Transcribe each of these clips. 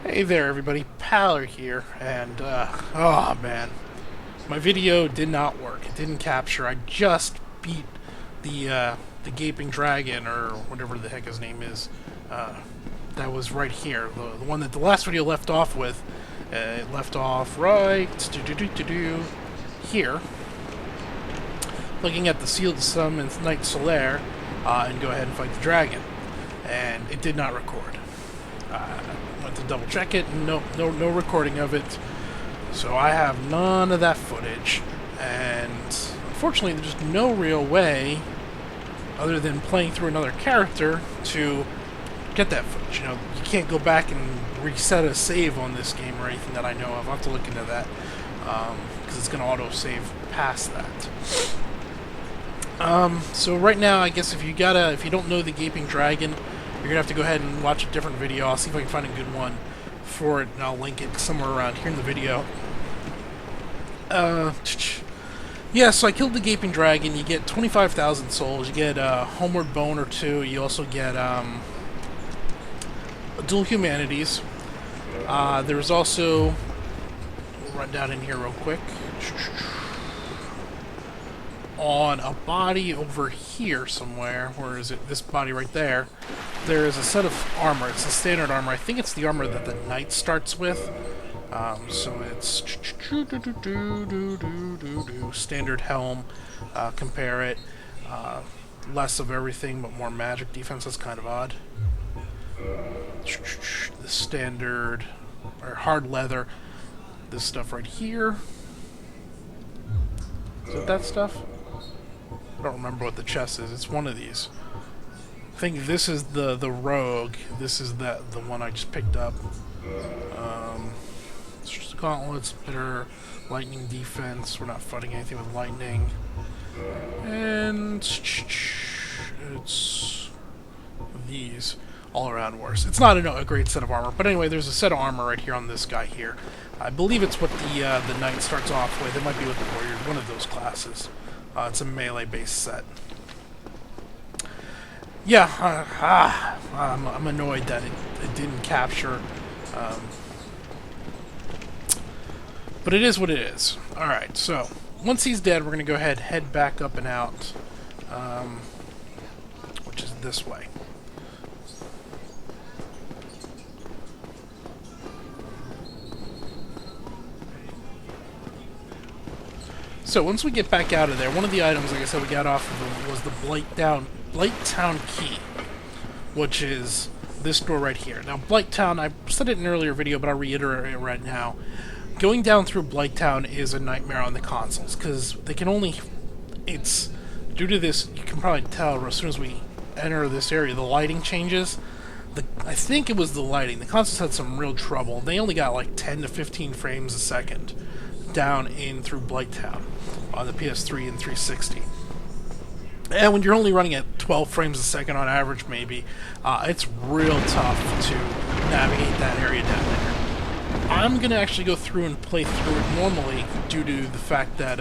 Hey there everybody, Paller here, and oh man, my video did not work. It didn't capture. I just beat the gaping dragon, or whatever the heck his name is. That was right here, the one that the last video left off with. It left off right here, looking at the sealed summon Night Solaire, and go ahead and fight the dragon, and it did not record. Went to double check it, and no recording of it. So I have none of that footage, and unfortunately there's no real way, other than playing through another character, to get that footage. You know, you can't go back and reset a save on this game or anything that I know of. I'll have to look into that, because it's going to auto-save past that. So right now, I guess if you don't know the Gaping Dragon, you're going to have to go ahead and watch a different video. I'll see if I can find a good one for it, and I'll link it somewhere around here in the video. Yeah, so I killed the Gaping Dragon. You get 25,000 souls. You get a Homeward Bone or two. You also get Dual Humanities. There's also... We'll run down in here real quick. On a body over here somewhere, where is it? This body right there. There is a set of armor. It's a standard armor. I think it's the armor that the knight starts with. So it's standard helm. Compare it. Less of everything, but more magic defense. That's kind of odd. The standard or hard leather. This stuff right here. Is it that stuff? I don't remember what the chest is. It's one of these. I think this is the rogue. This is the one I just picked up. It's just gauntlets, bitter, lightning defense. We're not fighting anything with lightning. And it's these. All around worse. It's not a great set of armor, but anyway, there's a set of armor right here on this guy here. I believe it's what the knight starts off with. It might be with the warrior, one of those classes. It's a melee-based set. Yeah, I'm annoyed that it didn't capture, but it is what it is. All right, so once he's dead, we're gonna go ahead, head back up and out, which is this way. So once we get back out of there, one of the items, like I said, we got off of was the Blighttown key, which is this door right here. Now, Blighttown, I said it in an earlier video, but I'll reiterate it right now. Going down through Blighttown is a nightmare on the consoles, because they can only... It's... Due to this, you can probably tell as soon as we enter this area, the lighting changes. I think it was the lighting. The consoles had some real trouble. They only got like 10 to 15 frames a second down in through Blighttown on the PS3 and 360. And when you're only running at 12 frames a second on average, maybe, it's real tough to navigate that area down there. I'm going to actually go through and play through it normally due to the fact that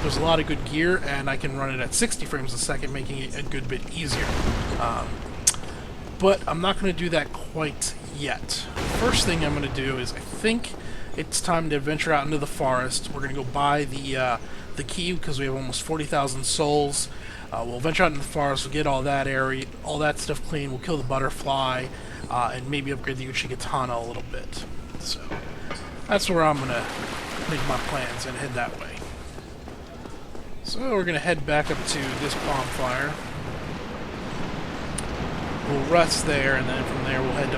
there's a lot of good gear, and I can run it at 60 frames a second, making it a good bit easier. But I'm not going to do that quite yet. First thing I'm going to do is, I think it's time to venture out into the forest. We're going to go buy the key because we have almost 40,000 souls. We'll venture out into the forest. We'll get all that area, all that stuff clean. We'll kill the butterfly, and maybe upgrade the Uchigatana a little bit. So that's where I'm going to make my plans and head that way. So we're going to head back up to this bonfire. We'll rest there, and then from there we'll head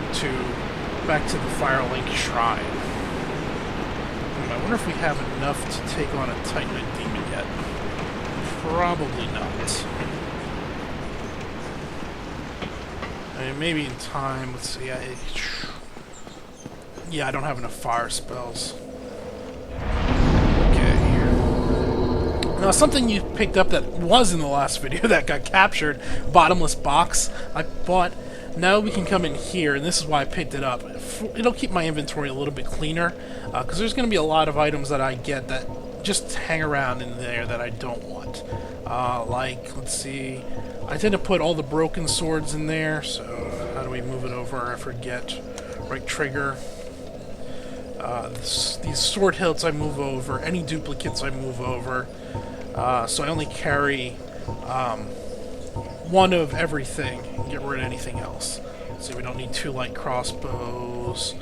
back to the Firelink Shrine. I wonder if we have enough to take on a Titanite demon yet. Probably not. I mean, maybe in time. Let's see. Yeah, I don't have enough fire spells. Okay, here. Now, something you picked up that was in the last video that got captured, bottomless box, I bought. Now we can come in here, and this is why I picked it up. It'll keep my inventory a little bit cleaner, because there's going to be a lot of items that I get that just hang around in there that I don't want. Like, let's see, I tend to put all the broken swords in there, so how do we move it over? I forget. Right trigger. These sword hilts I move over, any duplicates I move over. So I only carry one of everything and get rid of anything else. So we don't need 2 light crossbows.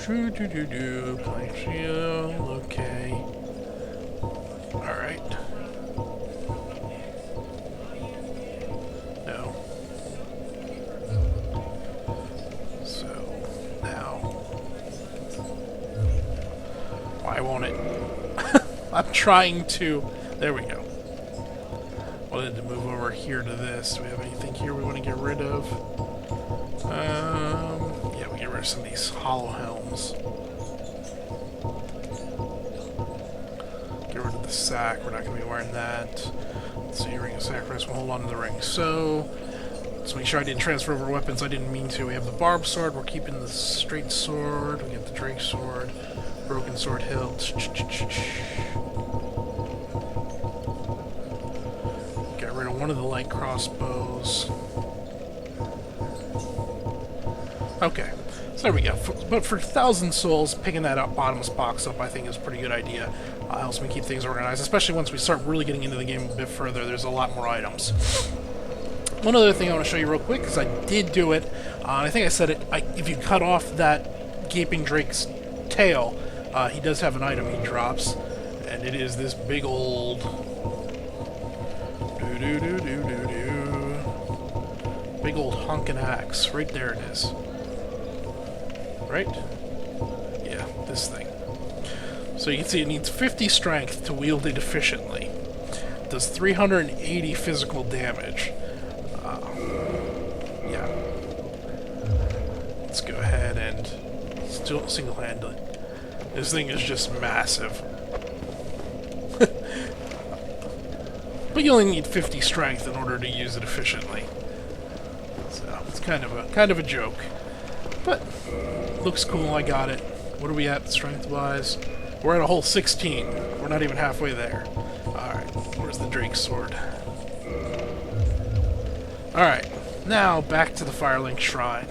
Plank shield, okay. Alright. No. So, now. Why won't it? I'm trying to... There we go. Wanted to move over here to this. Do we have anything here we want to get rid of? Yeah, we get rid of some of these hollow helms. Get rid of the sack. We're not going to be wearing that. Let's see, ring of sacrifice. We'll hold on to the ring. So, let's make sure I didn't transfer over weapons. I didn't mean to. We have the barbed sword. We're keeping the straight sword. We get the drake sword. Broken sword hilt. Got rid of one of the light crossbows. Okay, so there we go. But for 1,000 souls, picking that up, bottomless box up, I think is a pretty good idea. Helps me keep things organized, especially once we start really getting into the game a bit further. There's a lot more items. One other thing I want to show you real quick, because I did do it. I think I said it. If you cut off that gaping drake's tail, he does have an item he drops, and it is this big old... Big old honkin' axe. Right there it is. Right? Yeah, this thing. So you can see it needs 50 strength to wield it efficiently. It does 380 physical damage. Yeah. Let's go ahead and still single-hand it. This thing is just massive. But you only need 50 strength in order to use it efficiently. So it's kind of a joke. But looks cool, I got it. What are we at strength-wise? We're at a whole 16. We're not even halfway there. Alright, where's the Drake sword? Alright, now back to the Firelink Shrine.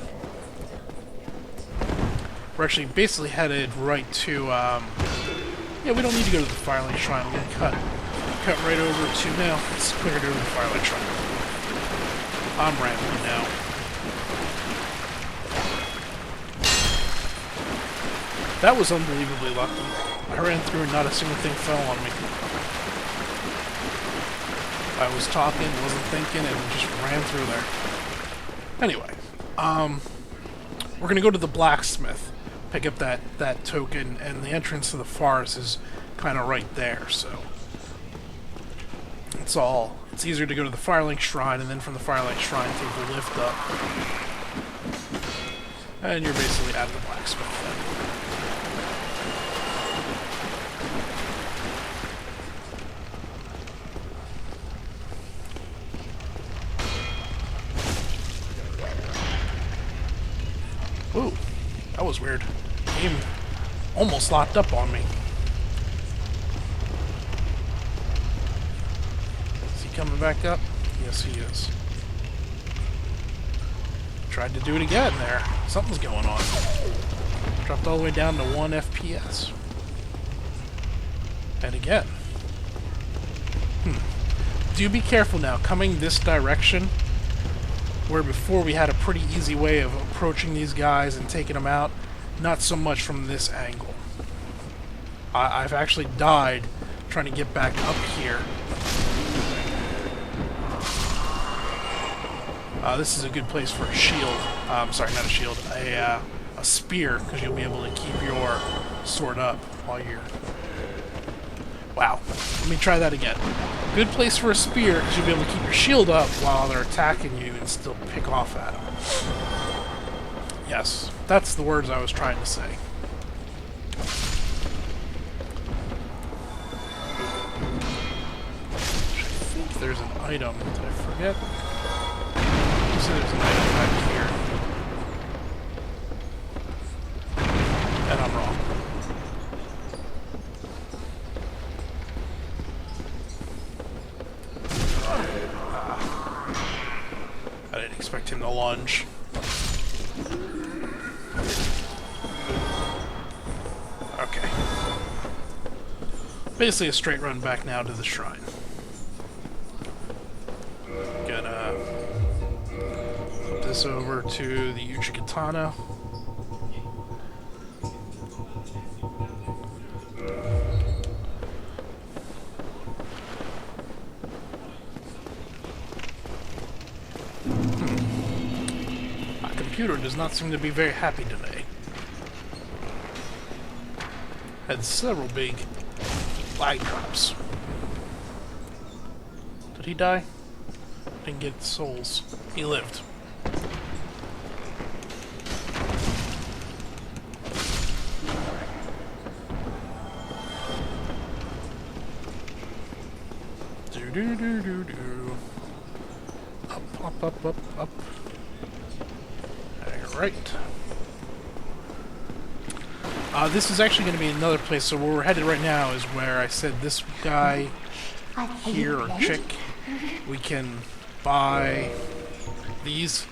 We're actually basically headed right to, yeah, we don't need to go to the Firelink Shrine. We're gonna cut right over to, now, it's quicker to go to the Firelink Shrine. I'm rambling now. That was unbelievably lucky. I ran through and not a single thing fell on me. I was talking, wasn't thinking, and just ran through there. Anyway, we're gonna go to the blacksmith, pick up that token, and the entrance to the forest is kind of right there, so... It's easier to go to the Firelink Shrine, and then from the Firelink Shrine take the lift up. And you're basically at the blacksmith then. Ooh, that was weird. Game almost locked up on me. Is he coming back up? Yes, he is. Tried to do it again there. Something's going on. Dropped all the way down to 1 FPS. And again. Do be careful now. Coming this direction, where before we had a pretty easy way of approaching these guys and taking them out, not so much from this angle. I've actually died trying to get back up here. This is a good place for a shield. Sorry, not a shield. A spear, because you'll be able to keep your sword up while you're... Wow. Let me try that again. Good place for a spear, because you'll be able to keep your shield up while they're attacking you and still pick off at them. Yes, that's the words I was trying to say. I think there's an item. Did I forget? I said there's an item back here. And I'm wrong. I didn't expect him to lunge. Basically a straight run back now to the shrine. Gonna flip this over to the Uchigatana. My computer does not seem to be very happy today. Had several big lag drops. Did he die? Didn't get souls. He lived. Do do do do do. Up, up, up, up, up. Alright. This is actually going to be another place, so where we're headed right now is where I said this guy here, or chick, we can buy these.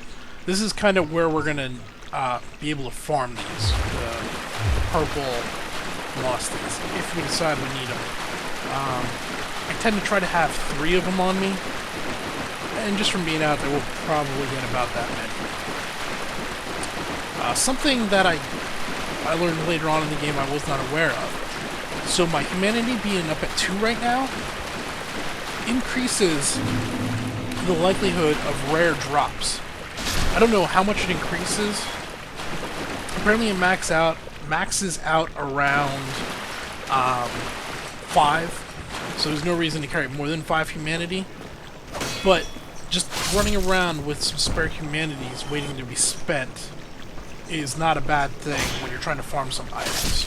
This is kind of where we're going to be able to farm these, the purple moss things, if we decide we need them. I tend to try to have 3 of them on me, and just from being out there, we'll probably get about that many. Something that I learned later on in the game I was not aware of. So my humanity being up at 2 right now increases the likelihood of rare drops. I don't know how much it increases. Apparently it maxes out around 5. So there's no reason to carry more than 5 humanity. But just running around with some spare humanities waiting to be spent is not a bad thing when you're trying to farm some items.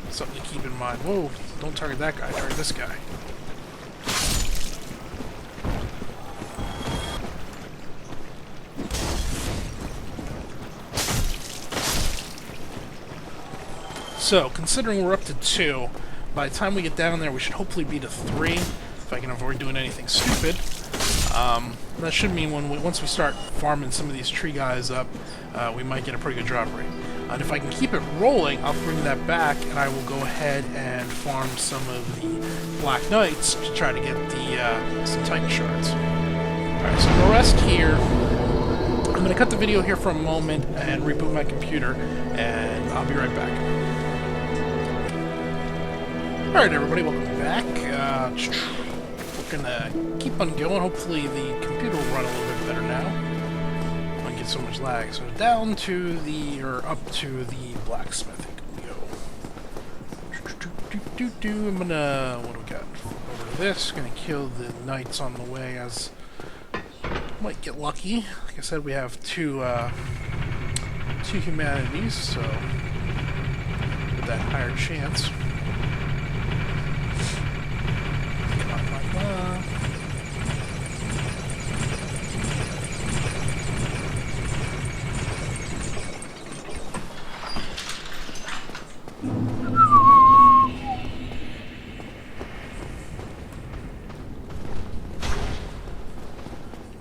Something to keep in mind. Whoa, don't target that guy, target this guy. So, considering we're up to 2, by the time we get down there we should hopefully be to 3, if I can avoid doing anything stupid. That should mean once we start farming some of these tree guys up, we might get a pretty good drop rate. And if I can keep it rolling, I'll bring that back, and I will go ahead and farm some of the Black Knights to try to get the some Titan shards. Alright, so I'm going to rest here. I'm going to cut the video here for a moment and reboot my computer, and I'll be right back. Alright everybody, welcome back. We're gonna keep on going. Hopefully the computer will run a little bit better now. Don't get so much lag. So down to the, or up to the blacksmith we go. I'm gonna, what do we got? Over to this. Gonna kill the knights on the way, as might get lucky. Like I said, we have two humanities, so with that higher chance.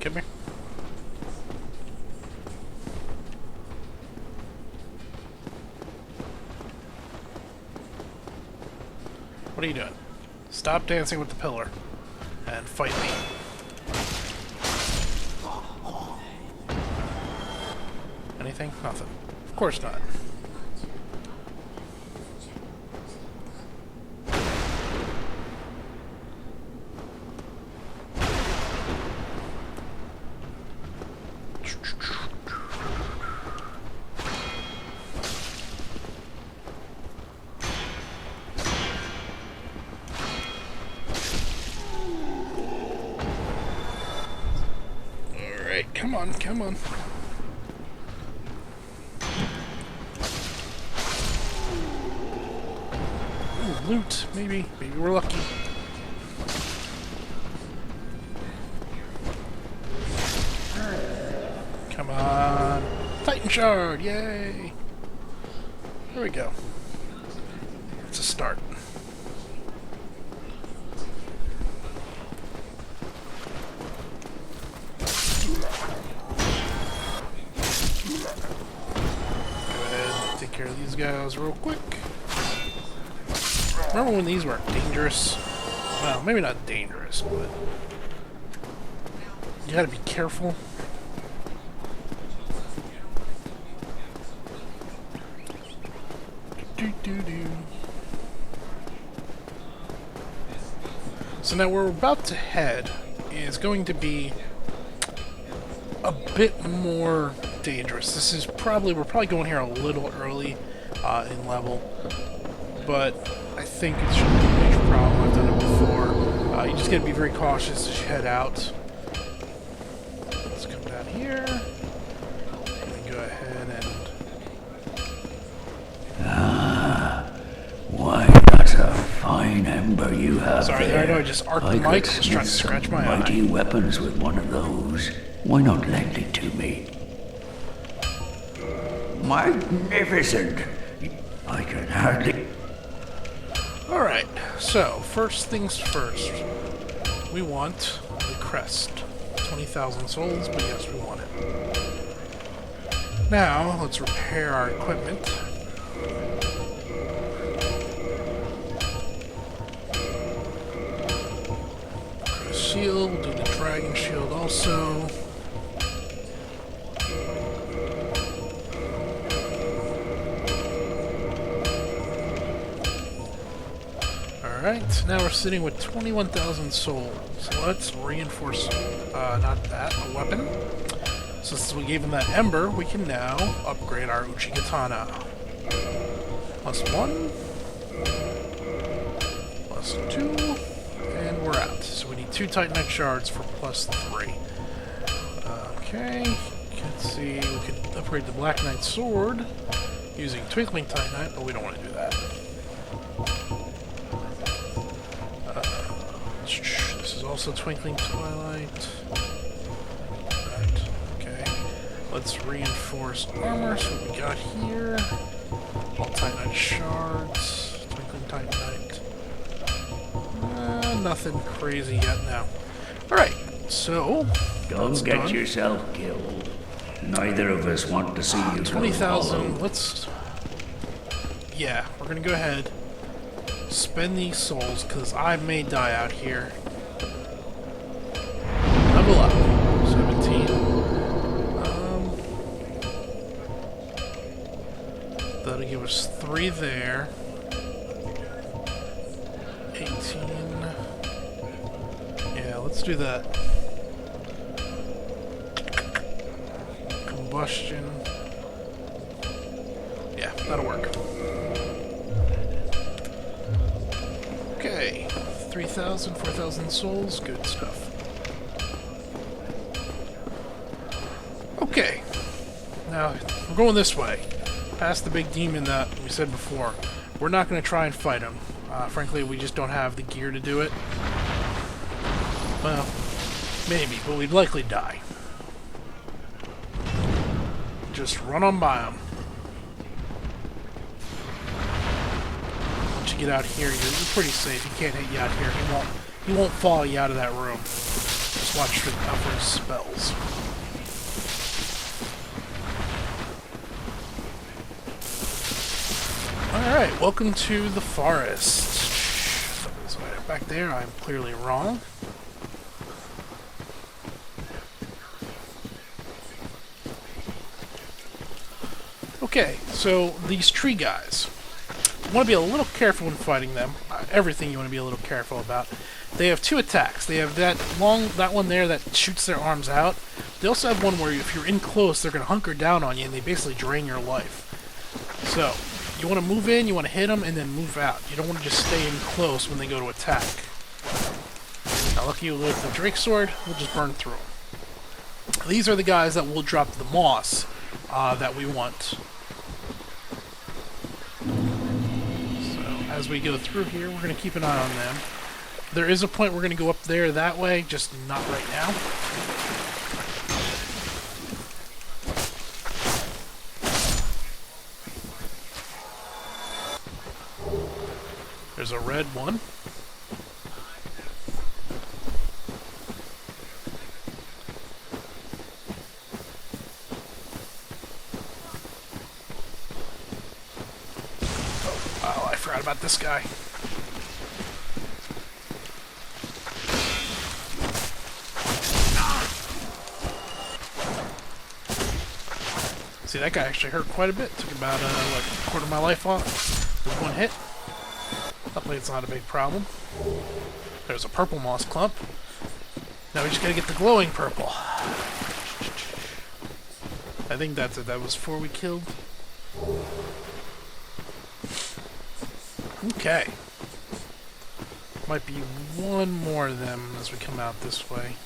Come here. What are you doing? Stop dancing with the pillar and fight me. Anything? Nothing. Of course not. Come on, come on. Ooh, loot, maybe. Maybe we're lucky. Come on. Titan shard, yay! There we go. It's a start. Take care of these guys real quick. Remember when these were dangerous? Well, maybe not dangerous, but you gotta be careful. So now where we're about to head is going to be a bit more dangerous. This is we're probably going here a little early in level, but I think it shouldn't be a major problem. I've done it before. You just gotta be very cautious as you head out. Let's come down here. And go ahead and... Why, that's a fine ember you have. Sorry, there. I know I just arced the mic. I was trying to scratch my eye. Mighty weapons with one of those. Why not lend it to me? Magnificent! I can hardly... Alright, so, first things first. We want the crest. 20,000 souls, but yes, we want it. Now, let's repair our equipment. Put a shield, we'll do the dragon shield also. Alright, now we're sitting with 21,000 souls. So let's reinforce, not that, a weapon. So since we gave him that ember, we can now upgrade our Uchi Katana. +1, +2, and we're out. So we need 2 Titanite shards for +3. Okay, let's see, we could upgrade the Black Knight sword using Twinkling Titanite, but we don't want to do that. This is also Twinkling Twilight. Right, okay. Let's reinforce armor, so what we got here. All Titanite shards, Twinkling Titanite. Nothing crazy yet now. Alright, so... Don't get yourself killed. Neither of us want to see you 20,000, let's... Yeah, we're gonna go ahead. Spend these souls, because I may die out here. Level up. 17. That'll give us 3 there. 18. Yeah, let's do that. Combustion. Yeah, that'll work. Okay, 3,000, 4,000 souls, good stuff. Okay, now we're going this way, past the big demon that we said before. We're not going to try and fight him. Frankly, we just don't have the gear to do it. Well, maybe, but we'd likely die. Just run on by him. Once you get out here, you're pretty safe. He can't hit you out here. He won't follow you out of that room. Just watch out for his spells. Alright, welcome to the forest. So back there, I'm clearly wrong. Okay, so these tree guys. You want to be a little careful when fighting them. Everything you want to be a little careful about. They have 2 attacks. They have that one there that shoots their arms out. They also have one where if you're in close, they're going to hunker down on you and they basically drain your life. So, you want to move in, you want to hit them, and then move out. You don't want to just stay in close when they go to attack. Now, lucky with the Drake Sword, we'll just burn through them. These are the guys that will drop the moss that we want. As we go through here, we're going to keep an eye on them. There is a point we're going to go up there that way, just not right now. There's a red one. Oh, I forgot about this guy. See, that guy actually hurt quite a bit. Took about, like, a quarter of my life off with one hit. Luckily, it's not a big problem. There's a purple moss clump. Now we just gotta get the glowing purple. I think that's it. That was 4 we killed. Okay. Might be one more of them as we come out this way.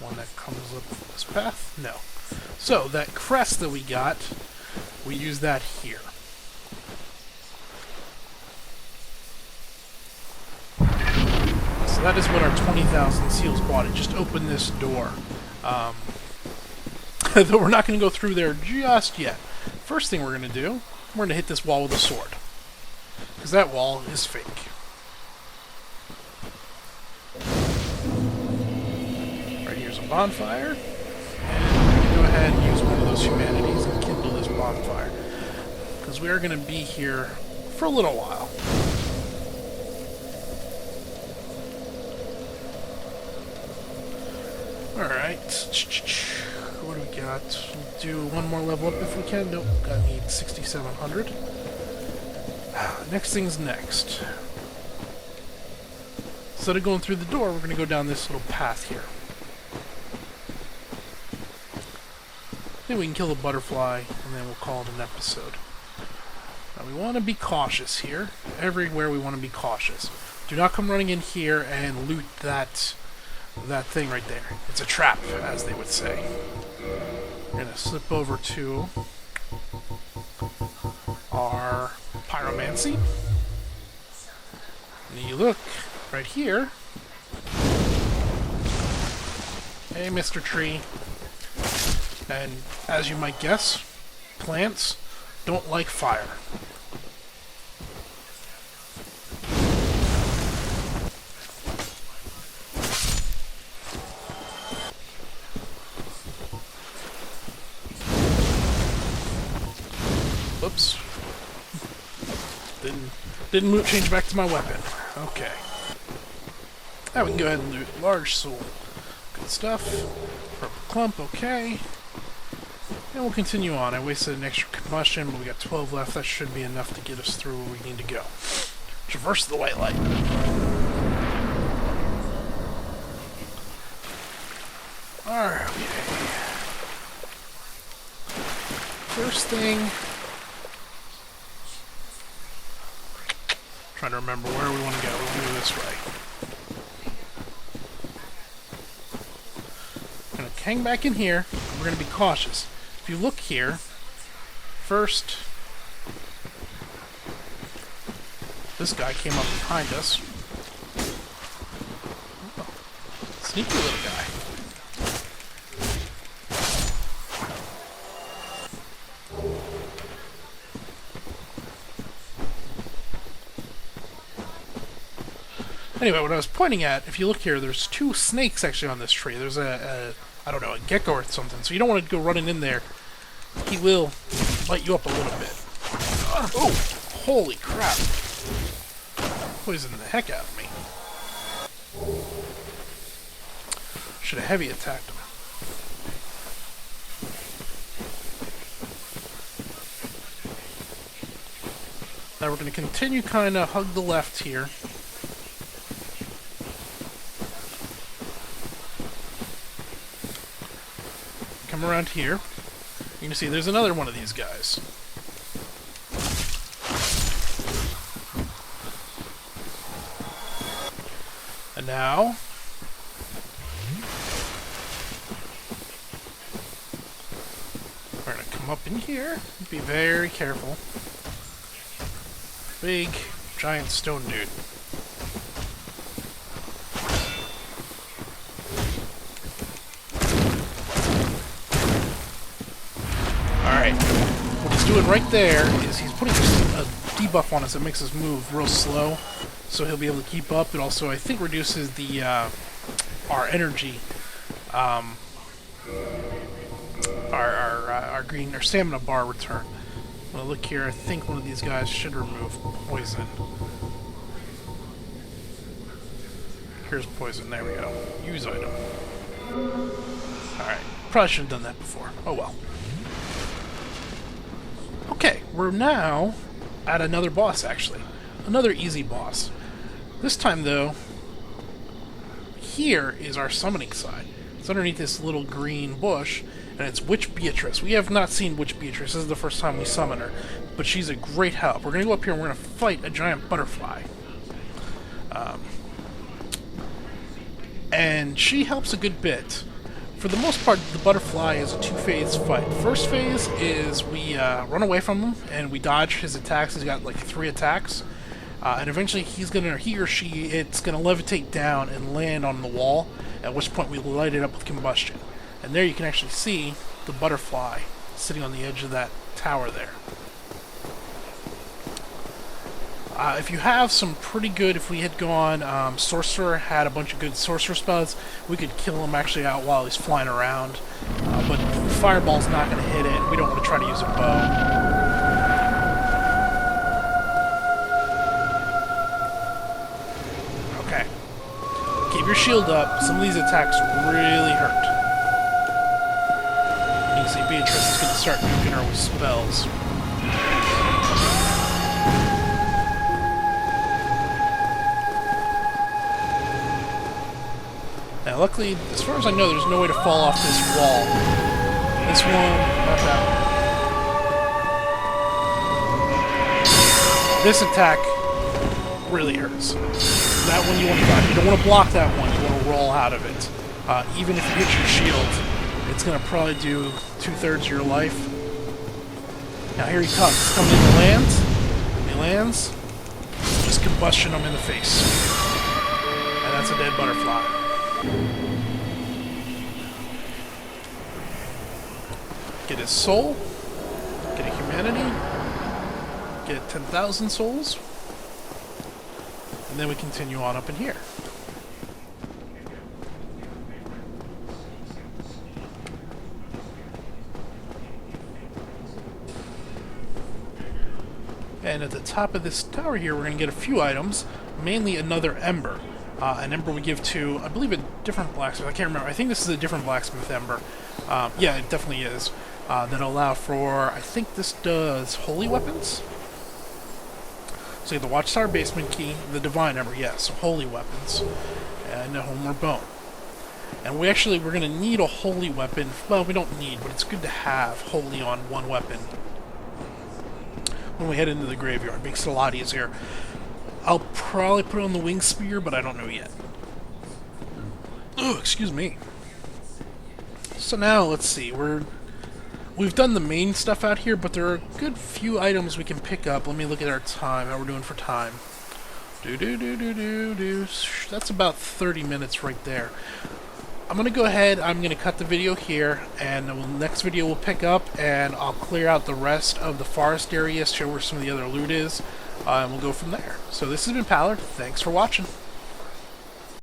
One that comes up this path? No. So, that crest that we got, we use that here. So that is what our 20,000 seals bought. It just opened this door. Though we're not going to go through there just yet. First thing we're going to do, we're going to hit this wall with a sword. Because that wall is fake. Right here's a bonfire. And we can go ahead and use one of those humanities and kindle this bonfire. Because we are going to be here for a little while. Alright. What do we got? We'll do one more level up if we can. Nope, I need 6,700. Next thing's next. Instead of going through the door, we're going to go down this little path here. Then we can kill the butterfly, and then we'll call it an episode. Now we want to be cautious here. Everywhere we want to be cautious. Do not come running in here and loot that thing right there. It's a trap, as they would say. We're going to slip over to our pyromancy. And you look right here. Hey, Mr. Tree. And as you might guess, plants don't like fire. Whoops. Didn't change back to my weapon. Okay. Now we can go ahead and loot large soul. Good stuff. Purple clump, okay. And we'll continue on. I wasted an extra combustion, but we got 12 left. That should be enough to get us through where we need to go. Traverse the white light. Alright. First thing... Trying to remember where we want to go. We'll go this way. I'm going to hang back in here. And we're going to be cautious. If you look here, first, this guy came up behind us. Oh, sneaky little guy. Anyway, what I was pointing at, if you look here, there's 2 snakes actually on this tree. There's I don't know, a gecko or something. So you don't want to go running in there. He will light you up a little bit. Oh, holy crap. Poisoned the heck out of me. Should have heavy attacked him. Now we're going to continue kind of hug the left here. Come around here. You can see there's another one of these guys. And now... we're going to come up in here. Be very careful. Big, giant stone dude. Alright, what he's doing right there is he's putting a debuff on us that makes us move real slow, so he'll be able to keep up. It also, I think, reduces the our energy, our stamina bar return. Well, look here, I think one of these guys should remove poison. Here's poison, there we go. Use item. Alright, Probably should have done that before. Oh well. Okay, we're now at another boss, actually. Another easy boss. This time, though, here is our summoning side. It's underneath this little green bush, and it's Witch Beatrice. We have not seen Witch Beatrice. This is the first time we summon her, but she's a great help. We're going to go up here and we're going to fight a giant butterfly. And she helps a good bit. For the most part, the butterfly is a two-phase fight. First phase is we run away from him and we dodge his attacks. He's got like 3 attacks, and eventually he or she, it's gonna levitate down and land on the wall. At which point we light it up with combustion, and there you can actually see the butterfly sitting on the edge of that tower there. If you have some pretty good, if we had gone Sorcerer, had a bunch of good Sorcerer spells, we could kill him actually out while he's flying around. But Fireball's not going to hit it. We don't want to try to use a bow. Okay. Keep your shield up. Some of these attacks really hurt. You can see Beatrice is going to start nuking her with spells. Now, luckily, as far as I know, there's no way to fall off this wall. This one, not that one. This attack really hurts. That one you want to block. You don't want to block that one. You want to roll out of it. Even if you hit your shield, it's going to probably do 2/3 of your life. Now here he comes. He's coming in to land. When he lands, just combustion him in the face. And that's a dead butterfly. Get his soul, get a humanity, get 10,000 souls, and then we continue on up in here. And at the top of this tower here, we're going to get a few items, mainly another ember. An ember we give to, I believe, a different blacksmith. I can't remember. I think this is a different blacksmith ember. Yeah, it definitely is. That'll allow for, I think this does holy weapons. So you have the Watchtower basement key, the divine ember, yes, so holy weapons, and a Homeward Bone. And we're going to need a holy weapon. Well, we don't need, but it's good to have holy on one weapon when we head into the graveyard. It makes it a lot easier. I'll probably put it on the wing spear, but I don't know yet. Oh, excuse me. So now, let's see. We've done the main stuff out here, but there are a good few items we can pick up. Let me look at our time, how we're doing for time. That's about 30 minutes right there. I'm going to go ahead, I'm going to cut the video here, and the next video we'll pick up, and I'll clear out the rest of the forest areas, show where some of the other loot is, and we'll go from there. So this has been Pallard. Thanks for watching.